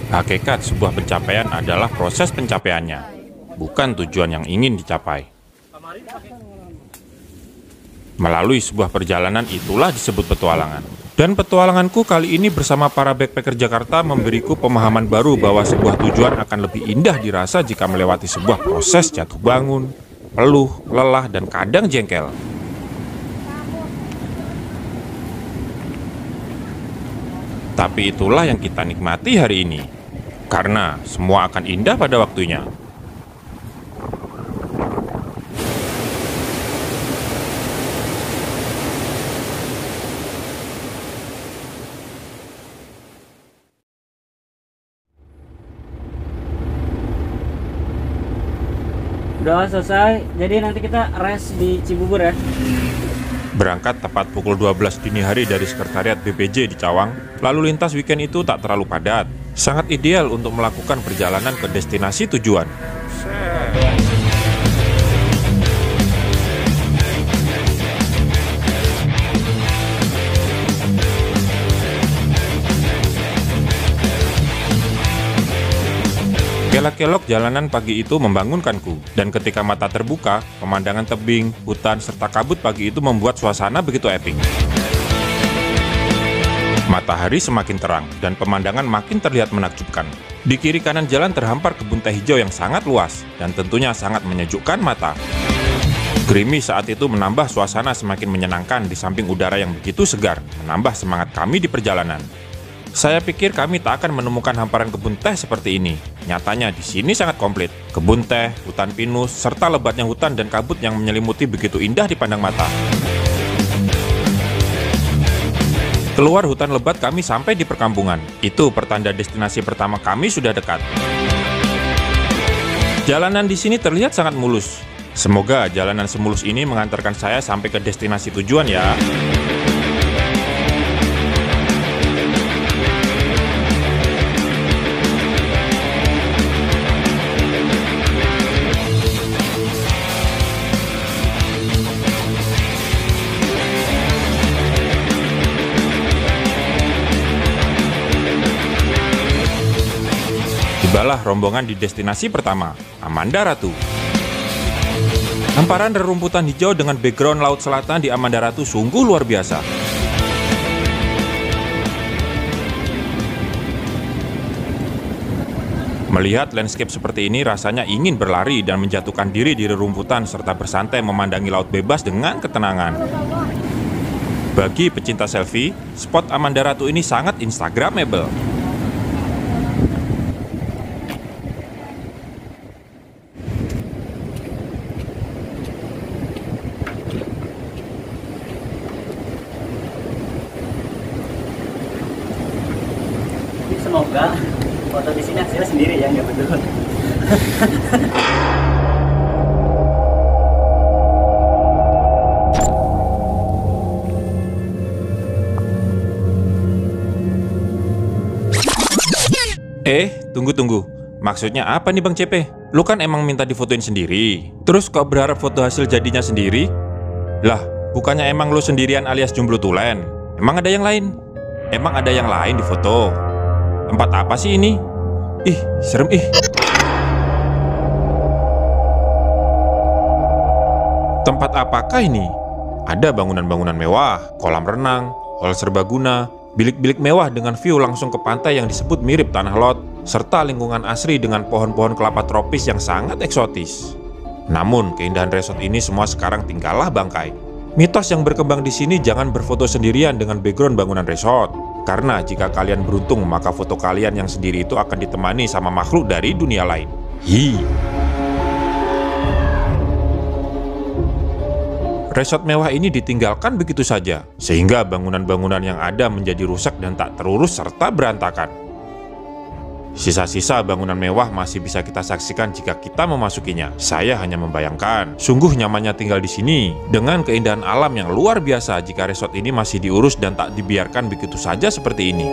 Hakikat sebuah pencapaian adalah proses pencapaiannya, bukan tujuan yang ingin dicapai. Melalui sebuah perjalanan itulah disebut petualangan. Dan petualanganku kali ini bersama para backpacker Jakarta memberiku pemahaman baru bahwa sebuah tujuan akan lebih indah dirasa jika melewati sebuah proses jatuh bangun, peluh, lelah, dan kadang jengkel. Tapi itulah yang kita nikmati hari ini, karena semua akan indah pada waktunya. Udah selesai, jadi nanti kita rest di Cibubur ya. Berangkat tepat pukul 12 dini hari dari sekretariat BPJ di Cawang, lalu lintas weekend itu tak terlalu padat. Sangat ideal untuk melakukan perjalanan ke destinasi tujuan. Kelak-kelok jalanan pagi itu membangunkanku, dan ketika mata terbuka, pemandangan tebing, hutan, serta kabut pagi itu membuat suasana begitu epik. Matahari semakin terang, dan pemandangan makin terlihat menakjubkan. Di kiri kanan jalan terhampar kebun teh hijau yang sangat luas, dan tentunya sangat menyejukkan mata. Gerimis saat itu menambah suasana semakin menyenangkan di samping udara yang begitu segar, menambah semangat kami di perjalanan. Saya pikir kami tak akan menemukan hamparan kebun teh seperti ini. Nyatanya di sini sangat komplit. Kebun teh, hutan pinus, serta lebatnya hutan dan kabut yang menyelimuti begitu indah dipandang mata. Keluar hutan lebat kami sampai di perkampungan. Itu pertanda destinasi pertama kami sudah dekat. Jalanan di sini terlihat sangat mulus. Semoga jalanan semulus ini mengantarkan saya sampai ke destinasi tujuan ya. Tibalah rombongan di destinasi pertama, Amanda Ratu. Hamparan rerumputan hijau dengan background laut selatan di Amanda Ratu sungguh luar biasa. Melihat landscape seperti ini rasanya ingin berlari dan menjatuhkan diri di rerumputan serta bersantai memandangi laut bebas dengan ketenangan. Bagi pecinta selfie, spot Amanda Ratu ini sangat instagramable. Semoga foto di sini hasilnya sendiri ya, nggak betul. Tunggu. Maksudnya apa nih Bang CP? Lu kan emang minta difotoin sendiri. Terus kok berharap foto hasil jadinya sendiri? Lah, bukannya emang lu sendirian alias jomblo tulen? Emang ada yang lain? Emang ada yang lain di foto? Tempat apa sih ini? Ih, serem ih. Tempat apakah ini? Ada bangunan-bangunan mewah, kolam renang, hall serbaguna, bilik-bilik mewah dengan view langsung ke pantai yang disebut mirip tanah lot, serta lingkungan asri dengan pohon-pohon kelapa tropis yang sangat eksotis. Namun, keindahan resort ini semua sekarang tinggallah bangkai. Mitos yang berkembang di sini jangan berfoto sendirian dengan background bangunan resort. Karena jika kalian beruntung, maka foto kalian yang sendiri itu akan ditemani sama makhluk dari dunia lain. Resort mewah ini ditinggalkan begitu saja, sehingga bangunan-bangunan yang ada menjadi rusak dan tak terurus serta berantakan. Sisa-sisa bangunan mewah masih bisa kita saksikan jika kita memasukinya. Saya hanya membayangkan, sungguh nyamannya tinggal di sini dengan keindahan alam yang luar biasa jika resort ini masih diurus dan tak dibiarkan begitu saja seperti ini.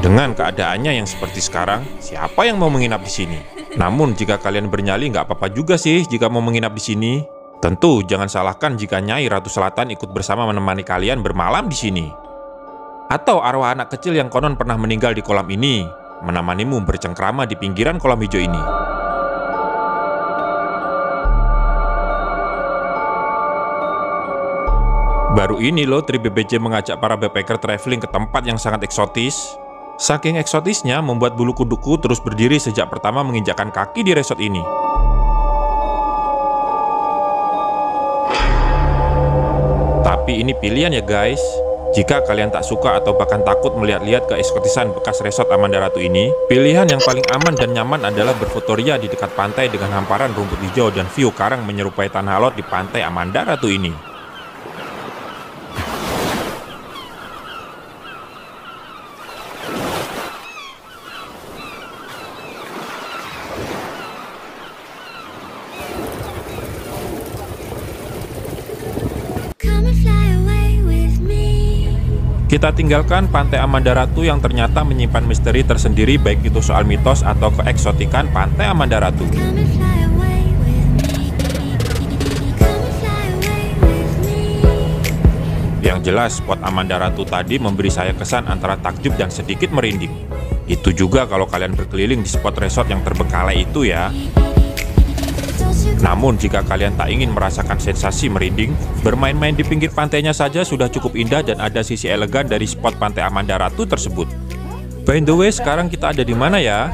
Dengan keadaannya yang seperti sekarang, siapa yang mau menginap di sini? Namun jika kalian bernyali nggak apa-apa juga sih jika mau menginap di sini. Tentu jangan salahkan jika Nyai Ratu Selatan ikut bersama menemani kalian bermalam di sini. Atau arwah anak kecil yang konon pernah meninggal di kolam ini menemanimu bercengkrama di pinggiran kolam hijau ini. Baru ini loh Tri BBC mengajak para backpacker traveling ke tempat yang sangat eksotis. Saking eksotisnya membuat bulu kuduku terus berdiri sejak pertama menginjakkan kaki di resort ini. Tapi ini pilihan ya guys. Jika kalian tak suka atau bahkan takut melihat-lihat keeksotisan bekas resort Amanda Ratu ini, pilihan yang paling aman dan nyaman adalah berfotoria di dekat pantai dengan hamparan rumput hijau dan view karang menyerupai tanah laut di pantai Amanda Ratu ini. Kita tinggalkan pantai Amanda Ratu yang ternyata menyimpan misteri tersendiri baik itu soal mitos atau keeksotikan pantai Amanda Ratu. Yang jelas spot Amanda Ratu tadi memberi saya kesan antara takjub dan sedikit merinding. Itu juga kalau kalian berkeliling di spot resort yang terbengkalai itu ya. Namun jika kalian tak ingin merasakan sensasi merinding, bermain-main di pinggir pantainya saja sudah cukup indah dan ada sisi elegan dari spot pantai Amanda Ratu tersebut. By the way, sekarang kita ada di mana ya?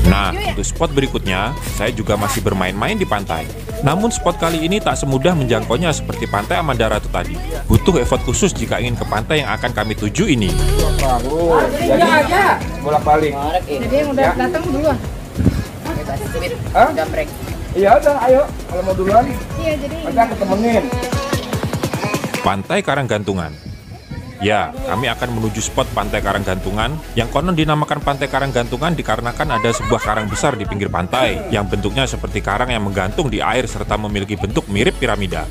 Nah, untuk spot berikutnya, saya juga masih bermain-main di pantai. Namun spot kali ini tak semudah menjangkaunya seperti pantai Amanda Ratu tadi. Butuh effort khusus jika ingin ke pantai yang akan kami tuju ini. Bolak-balik. Jadi yang udah datang dulu. Jambrek. Iya udah, ayo. Kalau mau duluan. Iya, jadi nanti aku temenin. Pantai Karanggantungan. Ya, kami akan menuju spot Pantai Karanggantungan yang konon dinamakan Pantai Karanggantungan dikarenakan ada sebuah karang besar di pinggir pantai yang bentuknya seperti karang yang menggantung di air serta memiliki bentuk mirip piramida.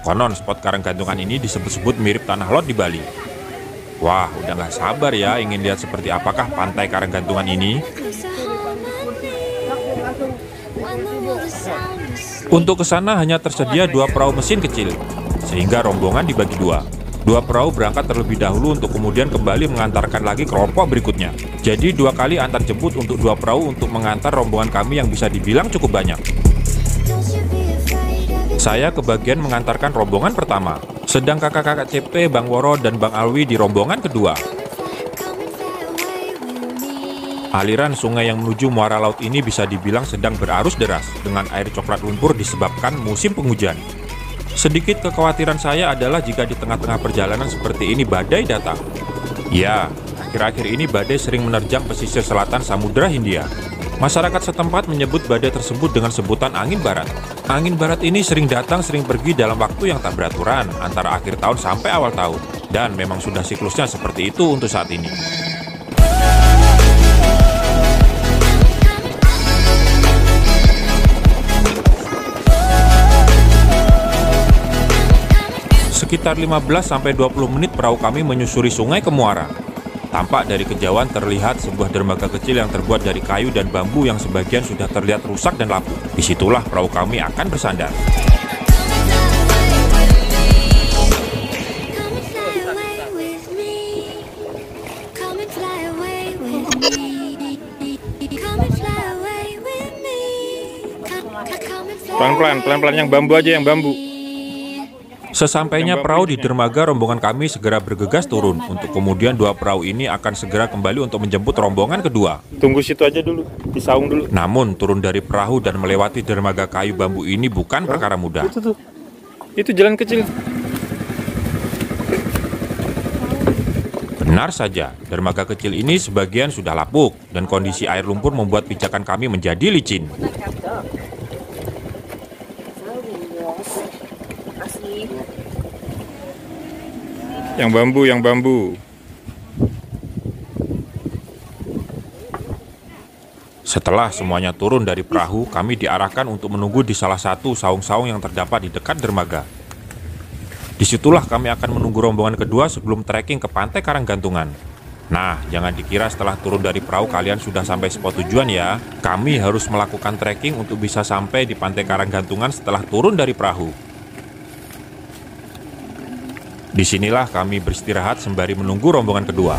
Konon spot Karanggantungan ini disebut-sebut mirip tanah lot di Bali. Wah, udah nggak sabar ya ingin lihat seperti apakah Pantai Karanggantungan ini. Untuk ke sana hanya tersedia 2 perahu mesin kecil, sehingga rombongan dibagi 2. 2 perahu berangkat terlebih dahulu untuk kemudian kembali mengantarkan lagi kelompok berikutnya. Jadi 2 kali antar jemput untuk 2 perahu untuk mengantar rombongan kami yang bisa dibilang cukup banyak. Saya kebagian mengantarkan rombongan pertama, sedang kakak-kakak CP, Bang Woro, dan Bang Alwi di rombongan kedua. Aliran sungai yang menuju muara laut ini bisa dibilang sedang berarus deras dengan air coklat lumpur disebabkan musim penghujan. Sedikit kekhawatiran saya adalah jika di tengah-tengah perjalanan seperti ini badai datang. Ya, akhir-akhir ini badai sering menerjang pesisir selatan Samudra Hindia. Masyarakat setempat menyebut badai tersebut dengan sebutan angin barat. Angin barat ini sering datang sering pergi dalam waktu yang tak beraturan antara akhir tahun sampai awal tahun. Dan memang sudah siklusnya seperti itu untuk saat ini. Sekitar 15-20 menit perahu kami menyusuri sungai ke muara. Tampak dari kejauhan terlihat sebuah dermaga kecil yang terbuat dari kayu dan bambu yang sebagian sudah terlihat rusak dan lapuk. Disitulah perahu kami akan bersandar. Pelan-pelan yang bambu aja, yang bambu. Sesampainya perahu di dermaga, rombongan kami segera bergegas turun untuk kemudian 2 perahu ini akan segera kembali untuk menjemput rombongan kedua. Tunggu situ aja dulu, di saung dulu. Namun turun dari perahu dan melewati dermaga kayu bambu ini bukan perkara mudah. Itu tuh. Itu jalan kecil. Benar saja, dermaga kecil ini sebagian sudah lapuk dan kondisi air lumpur membuat pijakan kami menjadi licin. Yang bambu. Setelah semuanya turun dari perahu, kami diarahkan untuk menunggu di salah satu saung-saung yang terdapat di dekat dermaga. Disitulah kami akan menunggu rombongan kedua sebelum trekking ke Pantai Karanggantungan. Nah, jangan dikira setelah turun dari perahu kalian sudah sampai spot tujuan ya. Kami harus melakukan trekking untuk bisa sampai di Pantai Karanggantungan setelah turun dari perahu. Disinilah kami beristirahat sembari menunggu rombongan kedua.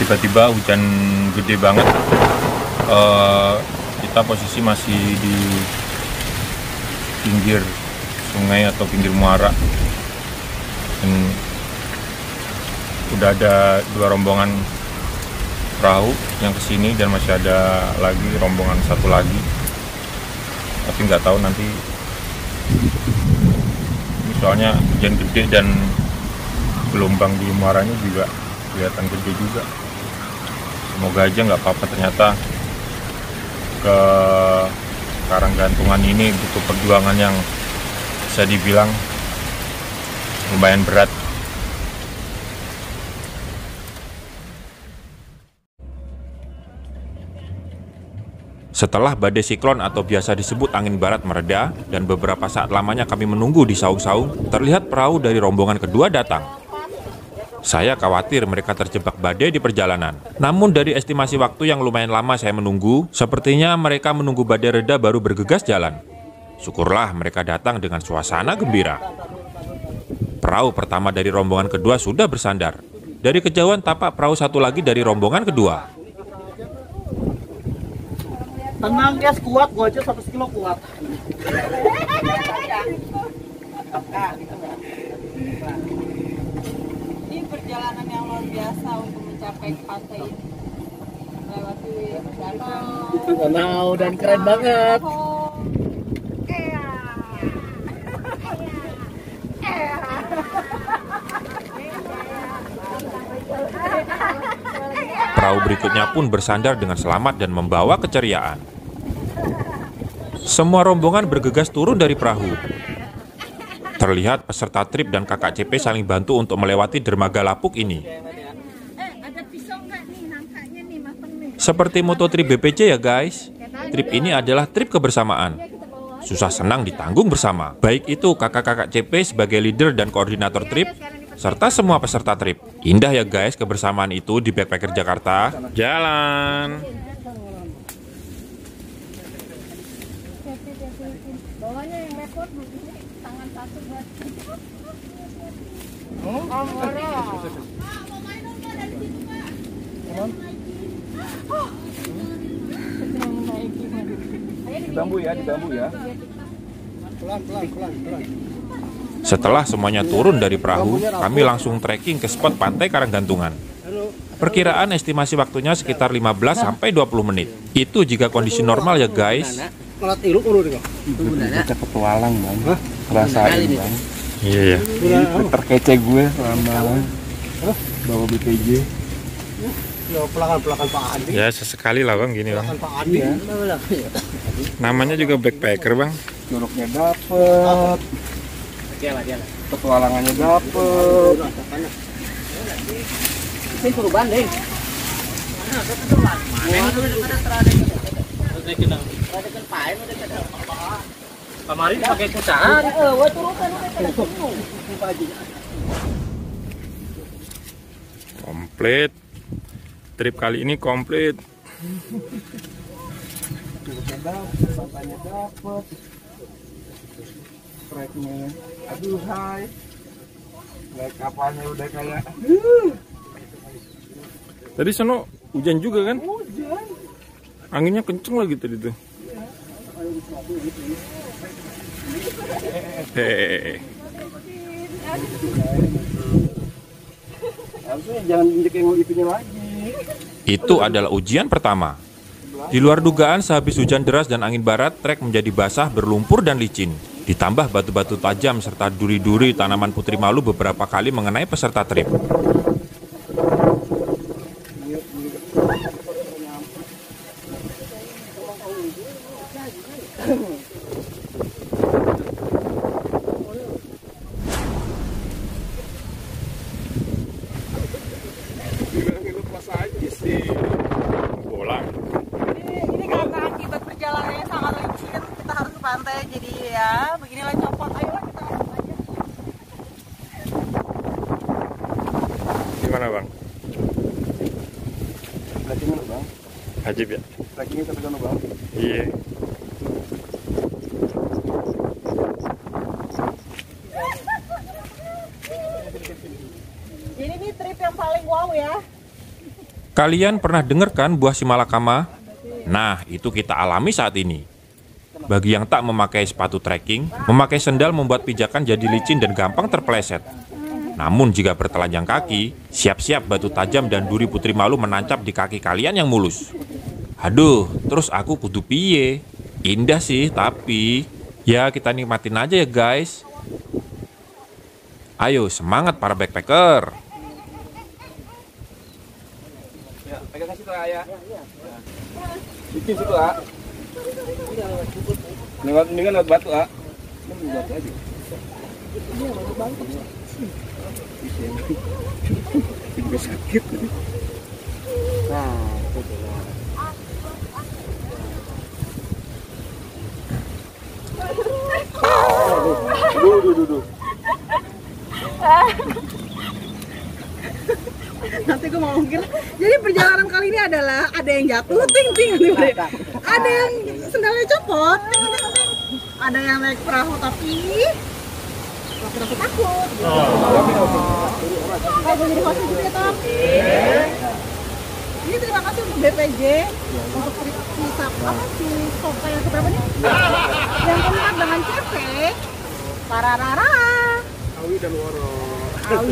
Tiba-tiba hujan gede banget. Kita posisi masih di pinggir sungai atau pinggir muara, dan udah ada 2 rombongan perahu yang kesini dan masih ada lagi rombongan satu lagi, tapi nggak tahu nanti. Ini soalnya hujan gede dan gelombang di muaranya juga kelihatan gede juga. Semoga aja nggak apa-apa. Ternyata ke Karanggantungan ini butuh perjuangan yang bisa dibilang lumayan berat. Setelah badai siklon atau biasa disebut angin barat mereda dan beberapa saat lamanya kami menunggu di saung-saung, terlihat perahu dari rombongan kedua datang. Saya khawatir mereka terjebak badai di perjalanan. Namun dari estimasi waktu yang lumayan lama saya menunggu, sepertinya mereka menunggu badai reda baru bergegas jalan. Syukurlah mereka datang dengan suasana gembira. Perahu pertama dari rombongan kedua sudah bersandar. Dari kejauhan tapak perahu satu lagi dari rombongan kedua. Tenang guys, kuat, gua aja 1 kilo kuat. Ini perjalanan yang luar biasa untuk mencapai pantai ini. Melewati Danau dan keren banget. Perahu berikutnya pun bersandar dengan selamat dan membawa keceriaan. Semua rombongan bergegas turun dari perahu. Terlihat peserta trip dan kakak CP saling bantu untuk melewati dermaga lapuk ini. Seperti moto trip BPC ya guys. Trip ini adalah trip kebersamaan. Susah senang ditanggung bersama. Baik itu kakak-kakak CP sebagai leader dan koordinator trip, serta semua peserta trip. Indah ya guys kebersamaan itu di Backpacker Jakarta. Jalan. bawahnya yang repot tangan satu buat. Di bambu ya, di bambu ya. Setelah semuanya turun dari perahu, kami langsung trekking ke spot Pantai Karanggantungan. Perkiraan estimasi waktunya sekitar 15 sampai 20 menit. Itu jika kondisi normal ya guys. Kita petualang bang, rasain bang. Iya. Ini terkece gue selama bawa BPJ. Ya sesekali lah bang, gini bang. Iya. Namanya juga backpacker bang. Curugnya dapet, petualangannya dapet. Ini suruh banding. Kemarin pakai kucaan. Komplit. Trip kali ini komplit. Curugnya dapet, sampahnya dapet. Treknya, aduh hai. Naik kapalnya udah kayak Tadi sono hujan juga kan? hujan. Anginnya kenceng lagi tadi tuh. Hehehe. Harusnya jangan injek yang itunya lagi. Itu adalah ujian pertama. Di luar dugaan, sehabis hujan deras dan angin barat, trek menjadi basah, berlumpur dan licin. Ditambah batu-batu tajam serta duri-duri tanaman putri malu beberapa kali mengenai peserta trip. Lepas aja sih. Bolang. Ini karena akibat perjalanan yang sangat licin, kita harus ke pantai. Jadi ya, beginilah copot. Ayolah kita langsung aja. Gimana bang? Trackingnya tuh bang. Ajib ya? Trackingnya sampai sana bang. Iya. Jadi ini trip yang paling wow ya. Kalian pernah dengar kan buah simalakama? Nah, itu kita alami saat ini. Bagi yang tak memakai sepatu trekking, memakai sendal membuat pijakan jadi licin dan gampang terpeleset. Namun jika bertelanjang kaki, siap-siap batu tajam dan duri putri malu menancap di kaki kalian yang mulus. Aduh, terus aku kudu piye? Indah sih, tapi ya kita nikmatin aja ya guys. Ayo semangat para backpacker. Ya, pegang situ ya. Bikin situ ah. Dengan lewat batu ah. Batu aja. Juga sakit. Nah, itu lah. Duh. Nanti gue mau mungkin. Jadi perjalanan kali ini adalah ada yang jatuh, ting, ada yang sendalnya copot, ting. Ada yang naik perahu tapi perahu takut. Gue jadi host juga ya Tom. Ini terima kasih untuk BPJ untuk si sofa yang keberapa nih? Yang keempat dengan CP. Pararara. Awi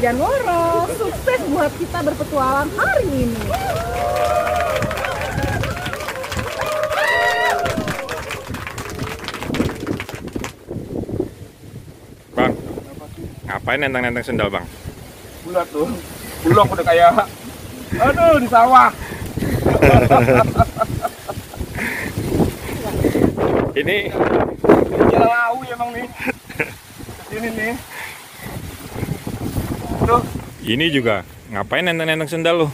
dan Woro, sukses buat kita berpetualang hari ini. Bang, ngapain nentang-nentang sendal bang? Bulat tuh. Bulog udah kayak aduh di sawah. Ini Jalan Awi emang nih. Sini nih. Tuh. ini juga ngapain nentang-nentang sendal lo?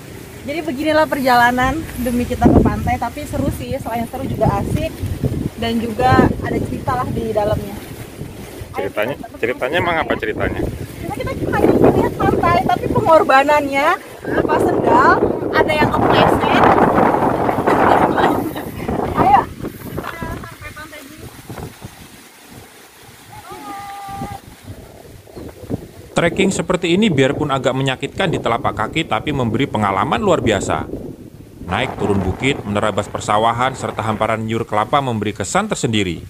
Jadi beginilah perjalanan demi kita ke pantai, tapi seru sih, selain seru juga asik dan juga ada cerita lah di dalamnya. Ceritanya emang apa ceritanya? Kita hanya melihat pantai, tapi pengorbanannya pas sendal ada yang kepleset. Ayo, sampai pantai dulu. Trekking seperti ini biarpun agak menyakitkan di telapak kaki tapi memberi pengalaman luar biasa. Naik turun bukit, menerabas persawahan, serta hamparan nyur kelapa memberi kesan tersendiri.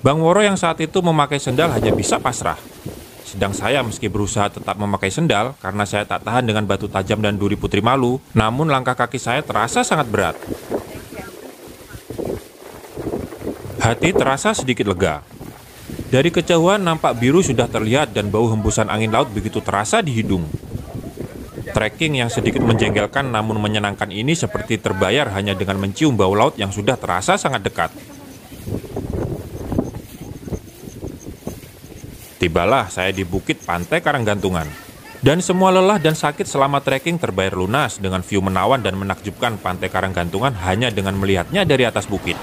Bang Woro yang saat itu memakai sendal hanya bisa pasrah. Sedang saya meski berusaha tetap memakai sendal karena saya tak tahan dengan batu tajam dan duri putri malu, namun langkah kaki saya terasa sangat berat. Hati terasa sedikit lega. Dari kejauhan nampak biru sudah terlihat dan bau hembusan angin laut begitu terasa di hidung. Trekking yang sedikit menjengkelkan namun menyenangkan ini seperti terbayar hanya dengan mencium bau laut yang sudah terasa sangat dekat. Tibalah saya di bukit pantai Karanggantungan. Dan semua lelah dan sakit selama trekking terbayar lunas dengan view menawan dan menakjubkan pantai Karanggantungan hanya dengan melihatnya dari atas bukit.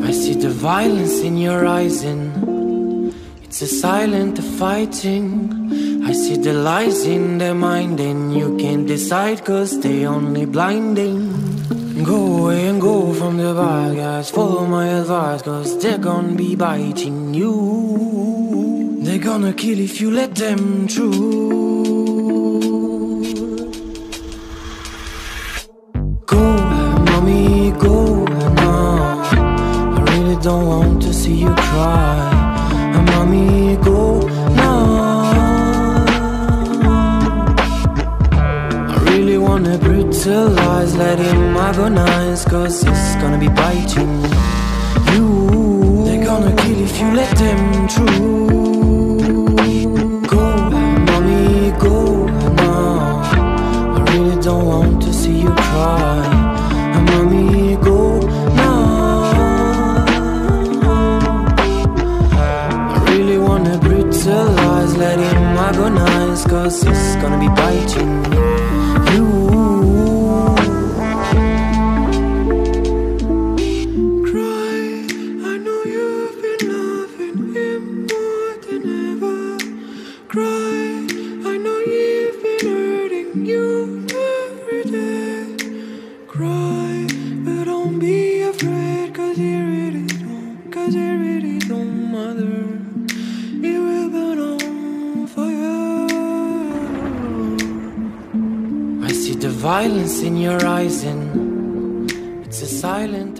I see the violence in your eyes and it's a silent fighting. I see the lies in their mind and you can't decide cause they only blinding. Go away and go from the bad guys, follow my advice cause they're gonna be biting you. They're gonna kill if you let them through. Go, mommy, go now. I really don't want to see you cry. Mommy, go now. I really wanna brutalize, let him agonize cause it's gonna be biting you. They're gonna kill if you let them through. Go, mommy, go now. don't want to see you cry. And mommy, go now. I really wanna brutalize, let him agonize, cause it's gonna be biting you. Cry, I know you've been loving him more than ever. Cry, I know you've been hurting you every day. Cry, but don't be afraid, cause he really don't matter. He will burn on fire. I see the violence in your eyes and it's a silent